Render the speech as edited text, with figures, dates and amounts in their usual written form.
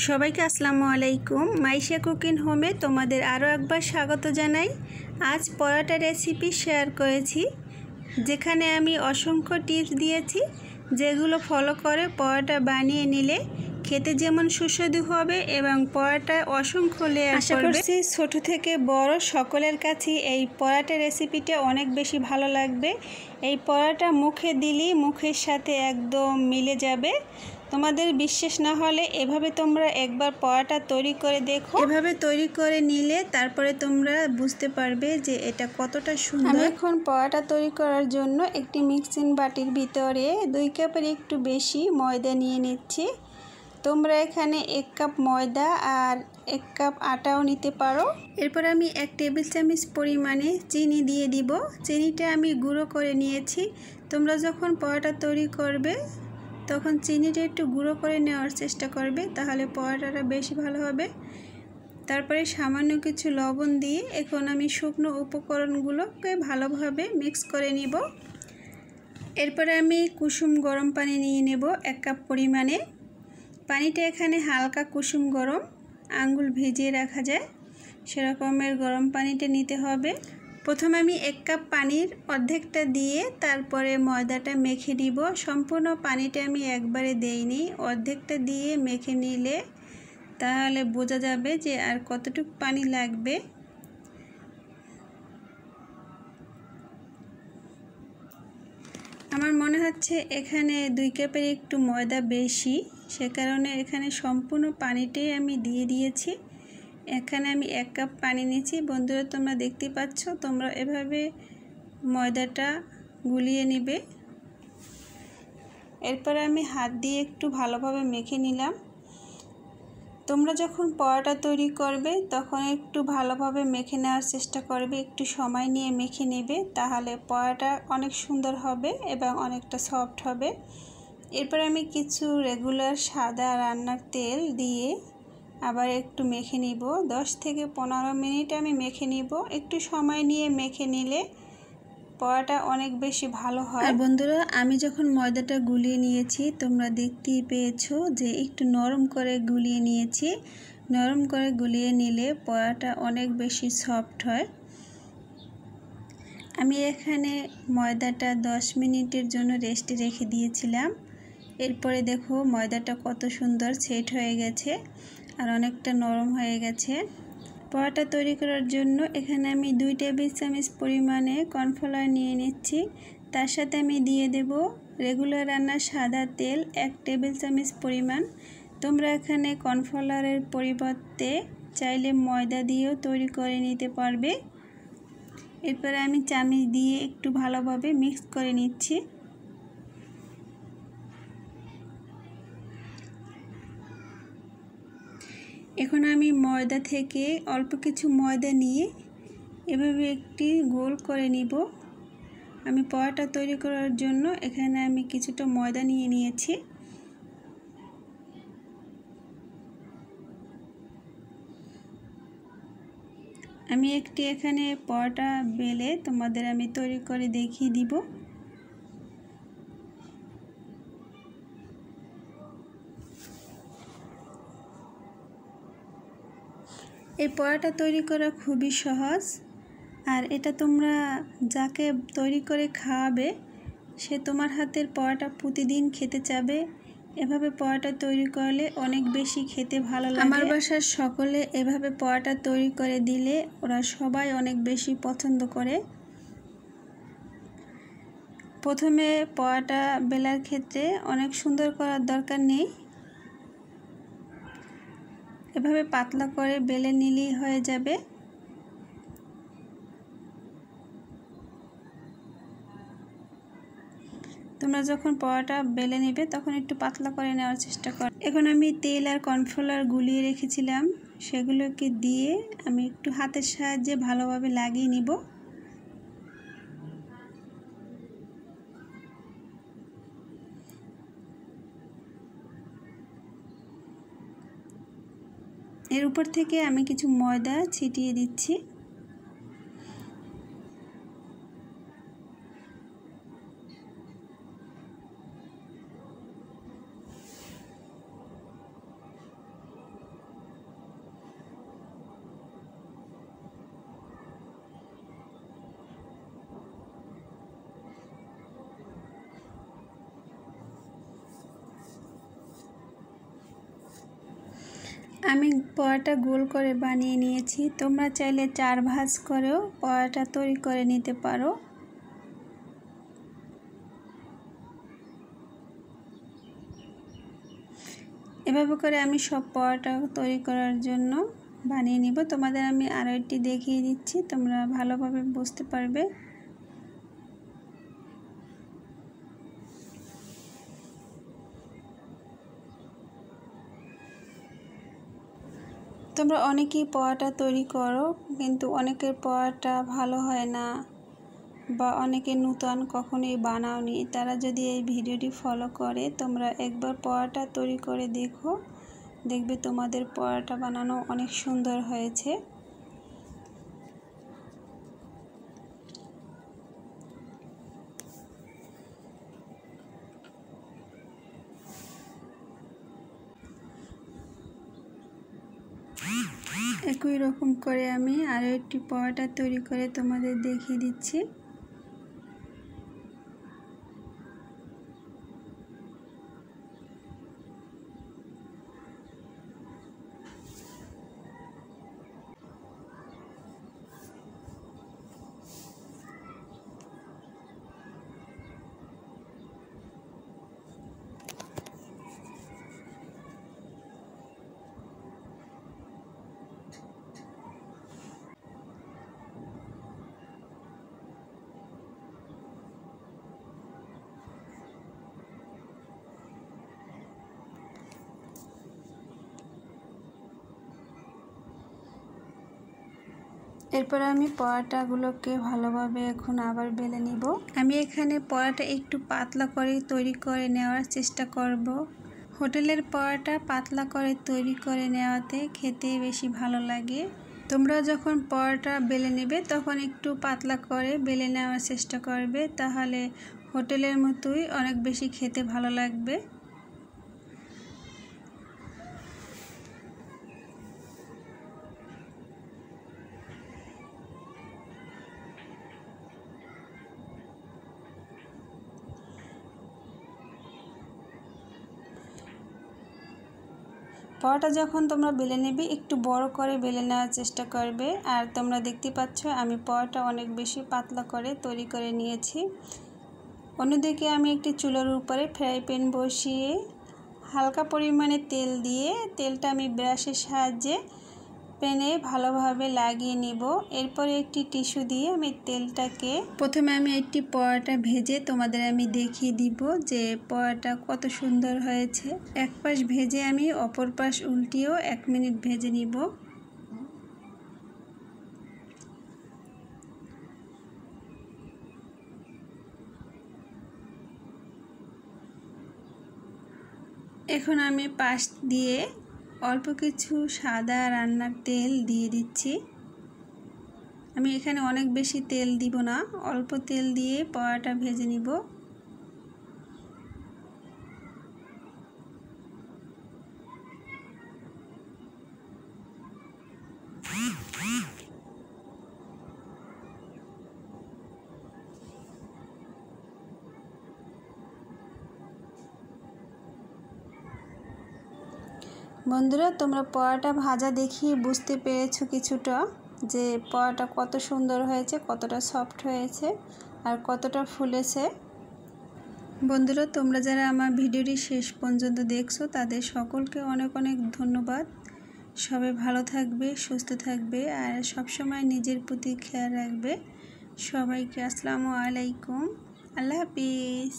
সবাইকে আসসালামু আলাইকুম। মাইশা কুকিং হোমে তোমাদের আরও একবার স্বাগত জানাই। আজ পরোটা রেসিপি শেয়ার করেছি, যেখানে আমি অসংখ্য টিপস দিয়েছি, যেগুলো ফলো করে পরোটা বানিয়ে নিলে খেতে যেমন সুস্বাদু হবে এবং পরোটায় অসংখ্য লেয়ার আশা করছি ছোট থেকে বড় সকলের কাছেই এই পরোটা রেসিপিটা অনেক বেশি ভালো লাগবে। এই পরোটা মুখে দিলেই মুখের সাথে একদম মিলে যাবে। তোমাদের বিশ্বাস না হলে এভাবে তোমরা একবার পরোটা তৈরি করে দেখো। এভাবে তৈরি করে নিলে তারপরে তোমরা বুঝতে পারবে যে এটা কতটা সুন্দর। আমি এখন পরোটা তৈরি করার জন্য একটি মিক্সিং বাটির ভিতরে 2 কাপের একটু বেশি ময়দা নিয়ে নিচ্ছি। তোমরা এখানে 1 কাপ ময়দা আর 1 কাপ আটাও নিতে পারো। এরপর আমি 1 টেবিল চামচ পরিমাণে চিনি দিয়ে দিব। চিনিটা আমি গুঁড়ো করে নিয়েছি। তোমরা যখন পরোটা তৈরি করবে তখন চিনিটা একটু গুঁড়ো করে নেওয়ার চেষ্টা করবে, তাহলে পরোটাটা বেশি ভালো হবে। তারপরে সামান্য কিছু লবণ দিয়ে এখন আমি শুকনো উপকরণগুলোকে ভালোভাবে মিক্স করে নিব। এরপরে আমি কুসুম গরম পানি নিয়ে নেব 1 কাপ পরিমাণে। পানিটা এখানে হালকা কুসুম গরম, আঙ্গুল ভিজিয়ে রাখা যায় সেরকমের গরম পানিটা নিতে হবে। প্রথমে আমি 1 কাপ পানির অর্ধেকটা দিয়ে তারপরে ময়দাটা মেখে নিব। সম্পূর্ণ পানিটা আমি একবারে দেইনি, অর্ধেকটা দিয়ে মেখে নিলে তাহলে বোঝা যাবে যে আর কতটুকু পানি লাগবে। আমার মনে হচ্ছে এখানে 2 কাপের একটু ময়দা বেশি, সে কারণে এখানে সম্পূর্ণ পানিটাই আমি দিয়ে দিয়েছি। এখানে আমি 1 কাপ পানি নিয়েছি। বন্ধুরা, তোমরা দেখতে পাচ্ছ, তোমরা এভাবে ময়দাটা গুলিয়ে নেবে। এরপর আমি হাত দিয়ে একটু ভালোভাবে মেখে নিলাম। তোমরা যখন পরোটা তৈরি করবে তখন একটু ভালোভাবে মেখে নেওয়ার চেষ্টা করবে, একটু সময় নিয়ে মেখে নেবে, তাহলে পরোটা অনেক সুন্দর হবে এবং অনেকটা সফট হবে। এরপর আমি কিছু রেগুলার সাদা রান্নার তেল দিয়ে আবার একটু মেখে নিব। 10 থেকে 15 মিনিট আমি মেখে নিব। একটু সময় নিয়ে মেখে নিলে পরোটা অনেক বেশি ভালো হয়। আর বন্ধুরা, আমি যখন ময়দাটা গুলিয়ে নিয়েছি তোমরা দেখতেই পেয়েছো যে একটু নরম করে গুলিয়ে নিয়েছি। নরম করে গুলিয়ে নিলে পরোটা অনেক বেশি সফট হয়। আমি এখানে ময়দাটা 10 মিনিটের জন্য রেস্টে রেখে দিয়েছিলাম। এরপরে দেখো ময়দাটা কত সুন্দর সেট হয়ে গেছে আর অনেকটা নরম হয়ে গেছে। পরোটা তৈরি করার জন্য এখানে আমি 2 টেবিল চামচ পরিমাণে কর্নফ্লাওয়ার নিয়ে নিচ্ছি। তার সাথে আমি দিয়ে দেব রেগুলার রান্নার সাদা তেল 1 টেবিল চামচ পরিমাণ। তোমরা এখানে কর্নফ্লাওয়ারের পরিবর্তে চাইলে ময়দা দিয়েও তৈরি করে নিতে পারবে। এরপরে আমি চামচ দিয়ে একটু ভালোভাবে মিক্স করে নিচ্ছি। এখন আমি ময়দা থেকে অল্প কিছু ময়দা নিয়ে এভাবে একটি গোল করে নিব। আমি পরোটা তৈরি করার জন্য এখানে আমি কিছুটা ময়দা নিয়ে নিয়েছি। আমি একটি এখানে পরোটা বেলে তোমাদের আমি তৈরি করে দেখিয়ে দিব। এই পরোটা তৈরি করা খুবই সহজ, আর এটা তোমরা যাকে তৈরি করে খাওয়াবে সে তোমার হাতের পরোটা প্রতিদিন খেতে চাবে। এভাবে পরোটা তৈরি করলে অনেক বেশি খেতে ভালো লাগে। আমার বাসার সকলে এভাবে পরোটা তৈরি করে দিলে ওরা সবাই অনেক বেশি পছন্দ করে। প্রথমে পরোটা বেলার ক্ষেত্রে অনেক সুন্দর করার দরকার নেই, এভাবে পাতলা করে বেলে নিলেই হয়ে যাবে। তোমরা যখন পরোটা বেলে নেবে তখন একটু পাতলা করে নেওয়ার চেষ্টা কর। এখন আমি তেল আর কর্নফ্লাওয়ার গুলিয়ে রেখেছিলাম, সেগুলোকে দিয়ে আমি একটু হাতের সাহায্যে ভালোভাবে লাগিয়ে নিব। এর উপর থেকে আমি কিছু ময়দা ছিটিয়ে দিচ্ছি। আমি পরোটা গোল করে বানিয়ে নিয়েছি। তোমরা চাইলে 4 ভাঁজ করেও পরোটা তৈরি করে নিতে পারো। এভাবে করে আমি সব পরোটা তৈরি করার জন্য বানিয়ে নিব। তোমাদের আমি আরও একটি দেখিয়ে দিচ্ছি, তোমরা ভালোভাবে বুঝতে পারবে। তোমরা অনেকেই পরোটা তৈরি করো, কিন্তু অনেকের পরোটা ভালো হয় না বা অনেকে নূতন কখনোই বানাওনি। তারা যদি এই ভিডিওটি ফলো করে তোমরা একবার পরোটা তৈরি করে দেখো, দেখবে তোমাদের পরোটা বানানো অনেক সুন্দর হয়েছে। একই রকম করে আমি আরও একটি পরোটা তৈরি করে তোমাদের দেখিয়ে দিচ্ছি। এরপর আমি পরোটাগুলোকে ভালোভাবে এখন আবার বেলে নিব। আমি এখানে পরোটা একটু পাতলা করে তৈরি করে নেওয়ার চেষ্টা করব। হোটেলের পরোটা পাতলা করে তৈরি করে নেওয়াতে খেতে বেশি ভালো লাগে। তোমরা যখন পরোটা বেলে নেবে তখন একটু পাতলা করে বেলে নেওয়ার চেষ্টা করবে, তাহলে হোটেলের মতোই অনেক বেশি খেতে ভালো লাগবে। পরোটা যখন তোমরা বেলে নেবে একটু বড় করে বেলে নেওয়ার চেষ্টা করবে। আর তোমরা দেখতে পাচ্ছ আমি পরোটা অনেক বেশি পাতলা করে তৈরি করে নিয়েছি। অন্যদিকে আমি একটি চুলার উপরে ফ্রাই প্যান বসিয়ে হালকা পরিমাণে তেল দিয়ে তেলটা আমি ব্রাশের সাহায্যে প্যানে ভালোভাবে লাগিয়ে নিব। এরপরে একটি টিস্যু দিয়ে আমি তেলটাকে প্রথমে আমি একটি পরোটা ভেজে তোমাদের আমি দেখিয়ে দিব যে পরোটা কত সুন্দর হয়েছে। এক পাশ ভেজে আমি অপর পাশ উল্টিয়েও 1 মিনিট ভেজে নিব। এখন আমি পাশ দিয়ে অল্প কিছু সাদা রান্নার তেল দিয়ে দিচ্ছি। আমি এখানে অনেক বেশি তেল দিব না, অল্প তেল দিয়ে পরোটা ভেজে নিব। বন্ধুরা, তোমরা পরোটা ভাজা দেখিয়ে বুঝতে পেরেছো কিছুটা যে পরোটা কত সুন্দর হয়েছে, কতটা সফট হয়েছে আর কতটা ফুলেছে। বন্ধুরা, তোমরা যারা আমার ভিডিওটি শেষ পর্যন্ত দেখছো তাদের সকলকে অনেক অনেক ধন্যবাদ। সবাই ভালো থাকবে, সুস্থ থাকবে আর সবসময় নিজের প্রতি খেয়াল রাখবে। সবাইকে আসসালামু আলাইকুম, আল্লাহ হাফিজ।